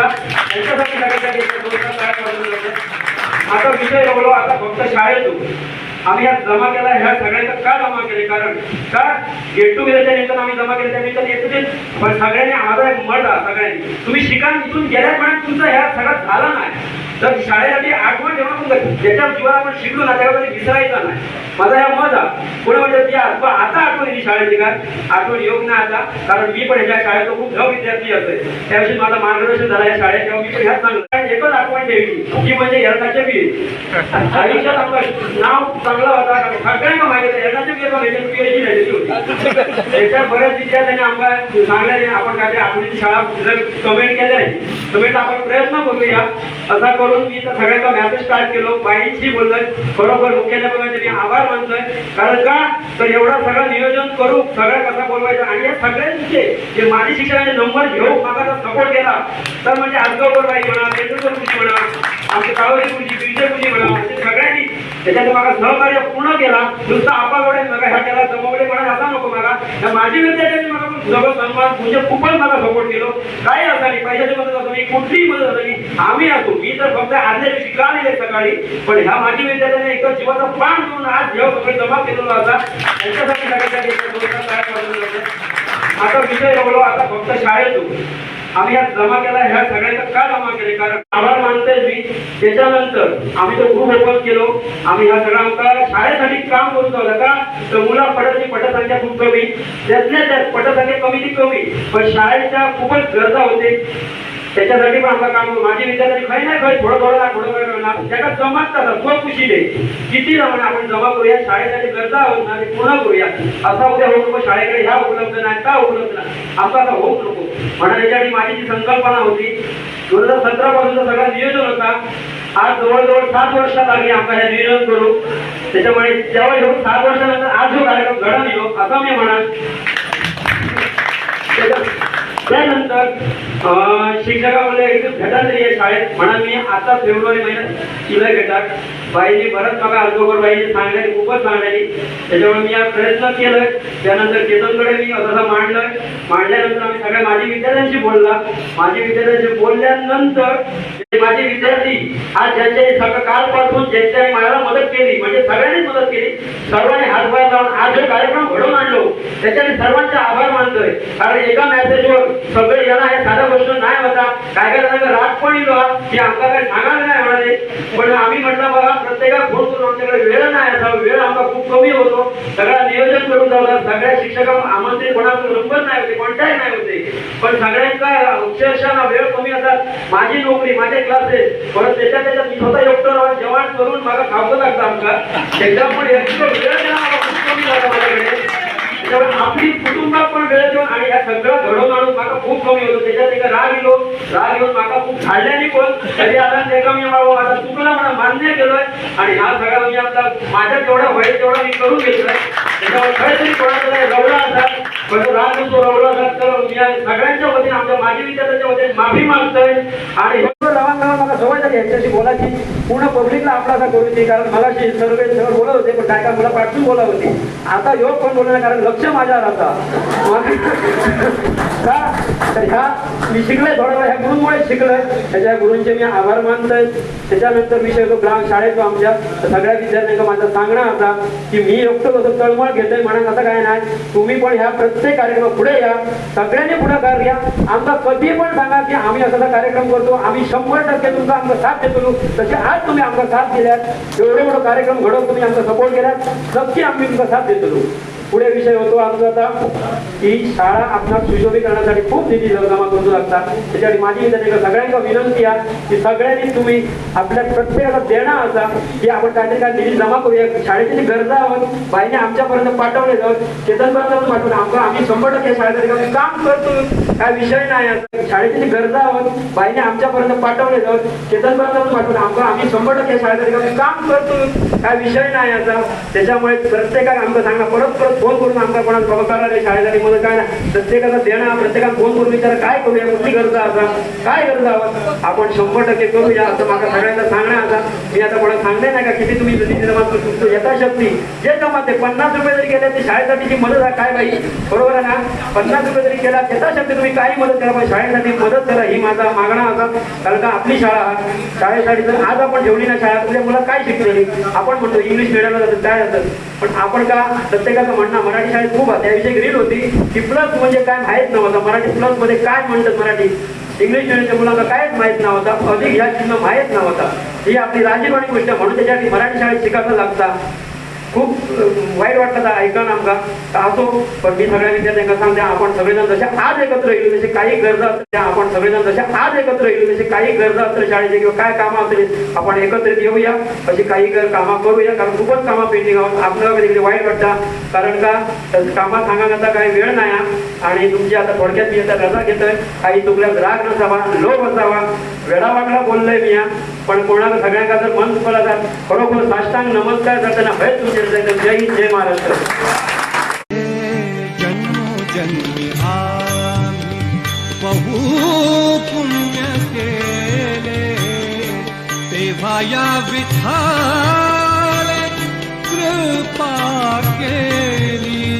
होता त्यांच्यासाठी सगळ्यांसाठी आता विषय बोललो. आता फक्त शाळेतून आम्ही ह्या जमा केला. ह्या सगळ्यांचा का जमा केले? कारण का गेट टुगेदरच्या निमित्तानं आम्ही जमा केले. त्या निमित्तानं येत पण सगळ्यांनी माझा एक मत आहे, सगळ्यांनी तुम्ही शिका. इथून गेल्या पण तुमचा ह्या सगळा झाला नाही तर शाळेसाठी आठवण ठेवून ज्याच्या जीवाला आपण शिकलो ना त्यावेळेला विसरायचा नाही. माझा ह्या मत आहे. कोणी म्हणजे ती आता आठवण येते शाळेची काय आठवण योग नाही आता, कारण मी पण ह्या शाळेचा खूप ढ विद्यार्थी असे. त्याविषयी माझं मार्गदर्शन झालं या शाळेत. तेव्हा मी पण ह्याच सांगतो एकच आठवण ठेवली की म्हणजे यरणाच्या बी आयुष्यात आपलं नाव चांगला होता. सगळ्यांना माहिती आहे यरणाच्या बी त्याच्या बऱ्याच विद्यार्थ्यांनी आम्हाला सांगले आपण काय आठवणीची शाळा जर कमेंट केल्या कमेंट आपण प्रयत्न करूया. असा करून मी तर सगळ्यांचा मॅसेज स्टार्ट केलो. बाईंशी बोललोय. बरोबर मुख्याध्यापकांचे मी आभार मानतोय. कारण का तर एवढं सगळं नियोजन करू सगळं कसं बोलवायचं आणि या सगळ्यांचे जे माझी शिक्षकांचे नंबर घेऊ माझा सपोर्ट केला तर म्हणजे आजगावकर बाई म्हणा, तेंडुलकर गुरुजी म्हणा, आमचे काळोजी गुरुजी, विजय गुरुजी म्हणा, असे सगळ्यांनी त्याच्यात मला सहकार्य पूर्ण केला. नुसतं आपागोडे बघा ह्या केला जमवडे म्हणा असा नको मला. माझी विद्यार्थ्यांनी मला सगळं सन्मान म्हणजे खूपच मला सपोर्ट केलो. काही असं नाही पैशाची मदत असं नाही कुठलीही मदत असं नाही. आम्ही असो मी तर फक्त आदल्या दिवशी का नाही सकाळी पण ह्या माझी विद्यार्थ्यांनी एकच जीवाचा प्राण देऊन आज जेव्हा सगळे जमा केलेला होता त्यांच्यासाठी सगळ्यांसाठी आता विषय बोललो. आता फक्त शाळेतून आम्ही ह्या जमा केला. ह्या सगळ्यांचा का जमा केले? कारण आभार मानतोय मी. त्याच्यानंतर आम्ही तो ग्रुप ओपन केलो. आम्ही ह्या सगळ्यांना शाळेसाठी काम करून जाऊ का तर मुलं पटाची पटसंख्या खूप कमी, त्यातल्या त्यात पटसंख्या कमी ती कमी पण शाळेच्या खूपच गरजा होते. त्याच्यासाठी पण आपलं काम माझी विद्यार्थी काही नाही काही थोडं थोडं ना थोडं करणार त्याला जमात खुशी दे किती जमा आपण जमा करूया. शाळेसाठी गरजा होत ना ते पूर्ण करूया. असा उद्या होऊ नको शाळेकडे ह्या उपलब्ध नाही का उपलब्ध नाही आमचा आता होऊच नको म्हणा. त्याच्यासाठी माझी जी संकल्पना होती 2017 पासूनचा सगळा नियोजन होता. आज जवळजवळ 7 वर्ष लागली आम्हाला हे नियोजन करू. त्याच्यामुळे जेव्हा येऊन 7 वर्षानंतर आज जो कार्यक्रम घडून येतो असं मी म्हणाल. त्यानंतर शिक्षकामध्ये एक भेटा तरी आहे शाळेत म्हणा. मी आता फेब्रुवारी महिन्यात शिलाई भेटाक बाईने बरंच मला आजोबर बाईने सांगण्याची खूपच सांगण्याची. त्याच्यामुळे मी हा प्रयत्न केलाय. त्यानंतर केतनकडे मी असं मांडल्यानंतर आम्ही सगळ्या माझी विद्यार्थ्यांशी बोलला. माझी विद्यार्थ्यांशी बोलल्यानंतर माझे विद्यार्थी आज ज्यांच्या सगळं कालपासून ज्यांच्या मला मदत केली म्हणजे सगळ्यांनीच मदत केली. सर्वांनी हातभार लावून आज जो कार्यक्रम घडवून आणलो त्याच्याने सर्वांचे आभार मानतोय. कारण एका मेसेजवर सगळे जण हे साधा गोष्ट नाही होता. काय काय जणांना राग पण येतो की आमचा काही सांगायला नाही म्हणाले पण आम्ही म्हटलं बघा प्रत्येकाला फोन करून आमच्याकडे वेळ नाही असा वेळ आमचा खूप कमी होतो. सगळं नियोजन करून जाऊ सगळ्या शिक्षकांना आमंत्रित कोणाकडे नंबर नाही होते कॉन्टॅक्ट नाही होते पण सगळ्यांचा अक्षरशः वेळ कमी असतात. माझी नोकरी माझे क्लासेस परत त्याच्यात मी स्वतः एकटं जेवण करून मला खावं लागतं आमचा त्याच्यामुळे वेळ खूप कमी झाला माझ्याकडे. आपली कुटुंबात पण वेळ देऊन आणि या सगळं घडवून आणून मला खूप कमी होतो. त्याच्यात एक राग येऊन मला खूप झाडल्याने पण तरी आता ते कमी आता चुकला मला मान्य केलोय आणि हा सगळा मी आपला माझ्या जेवढा होईल तेवढा मी करून घेतोय. त्याच्यावर खरंतरी कोणाचा रवला असाल पण राग तो रवला असाल तर मी सगळ्यांच्या वतीने आमच्या माझी विद्यार्थ्यांच्या वतीने माफी मागतोय. आणि लहान मला सवय झाली यांच्याशी बोलायची पूर्ण पब्लिकला आपला असा करू नये कारण मला सर्व बोलत होते पण काय मला पाठवून बोलत होती. आता योग पण बोलणार कारण लक्ष माझ्यावर आता का तर ह्या मी शिकलोय थोडा ह्या गुरुंमुळे शिकलोय. त्याच्या गुरूंचे मी आभार मानतोय. त्याच्यानंतर मी शेवतो ग्राम शाळेतो आमच्या सगळ्या विद्यार्थ्यांना माझा सांगणं होता की मी एकटं कसं तळमळ घेतोय म्हणून असं काय नाही. तुम्ही पण ह्या प्रत्येक कार्यक्रम पुढे या सगळ्यांनी पुढाकार घ्या. आमचा कधी पण सांगा की आम्ही असा कार्यक्रम करतो आम्ही 100% तुमचा आमचा साथ देतो. तसे आज तुम्ही आमचा साथ दिल्यात एवढे मोठं कार्यक्रम घडवून तुम्ही आमचा सपोर्ट केलात नक्की आम्ही तुमचा साथ देतो. पुढे विषय होतो आमचा आता की शाळा आपणास सुशोभित करण्यासाठी खूप निधी जमा करू लागतात. त्याच्यासाठी माझी विद्यार्थी सगळ्यांना विनंती आहे की सगळ्यांनी तुम्ही आपल्या प्रत्येकाला देणं असा की आपण काहीतरी काय निधी जमा करूया. शाळेची गरजा आहोत बाईने आमच्यापर्यंत पाठवले जाऊन चेतनपर्यंत पाठवून आम्ही 100% शाळेसाठी काम करतो काय विषय नाही. शाळेची गरजा आहोत बाईने आमच्यापर्यंत पाठवले जाऊन चेतनपर्यंत पाठवून आम्ही 100% शाळेसाठी काम करतो काय विषय नाही याचा. त्याच्यामुळे प्रत्येकाला आमचं सांगणं परत फोन करून आमचा कोणाला बघताना शाळेसाठी मदत काय ना प्रत्येकाला देणं प्रत्येकाला फोन करून विचारा काय करूया कुठली गरजा असा काय गरजा हवं आपण 100% करूया असं माझा सगळ्यांना सांगणं. आता मी आता कोणाला सांगणे नाही का किती तुम्ही तुमचं यथाशक्ती जे जमाते 50 रुपये जरी केले ते शाळेसाठीची मदत आहे काय बाई, बरोबर आहे ना. 50 रुपये जरी केला यथाशक्ती तुम्ही काही मदत करा, पण शाळेसाठी मदत करा ही माझा मागणं होता. कारण का आपली शाळा शाळेसाठी जर आज आपण ठेवली ना शाळा तुझ्या मुलं काय शिकलेली. आपण म्हणतो इंग्लिश मिडियमला जातात काय जातात, पण आपण का प्रत्येकाचं म्हणणं मराठी शाळेत खूप त्याविषयी एक रील होती की प्लस म्हणजे काय माहीत नव्हतं. मराठी प्लस मध्ये काय म्हणतात मराठी, इंग्लिश मिडियमच्या मुलांना कायच माहीत नव्हता, अधिक ह्या चिन्ह माहीत नव्हता. ही आपली राजीवाणी गोष्ट म्हणून त्याच्यासाठी मराठी शाळेत शिकायचं लागतं. खूप वाईट वाटतं ऐकणं आमका असो, पण मी सगळ्या विद्यार्थ्यांना सांगते आपण सगळेजण जसे आज एकत्र येईल जसे काही गरजा असतील आपण सगळेजण जसे आज एकत्र येईल जसे काही गरजा असतील शाळेचे किंवा काय कामं असतील आपण एकत्रित येऊया, अशी काही कामं करूया. कारण खूपच कामं पेंडिंग आहोत. आपल्याला कधी कधी वाईट वाटतं कारण का कामात सांगण्याचा काही वेळ नाही. आणि तुमची आता थोडक्यात मी आता रजा घेतोय. काही चुकल्यास राग नसावा, लोभ असावा, वेळावाकडा बोललोय मी पण कोणाला सगळ्यांना जर मन चुकला तर खरोखर साष्टांग नमस्कार करताना भय तुमचे जय हिंद जय महाराष्ट्र. जन्मोजन्मी बहु पुण्य केले तेव्हा या विठ्ठल कृपा केली.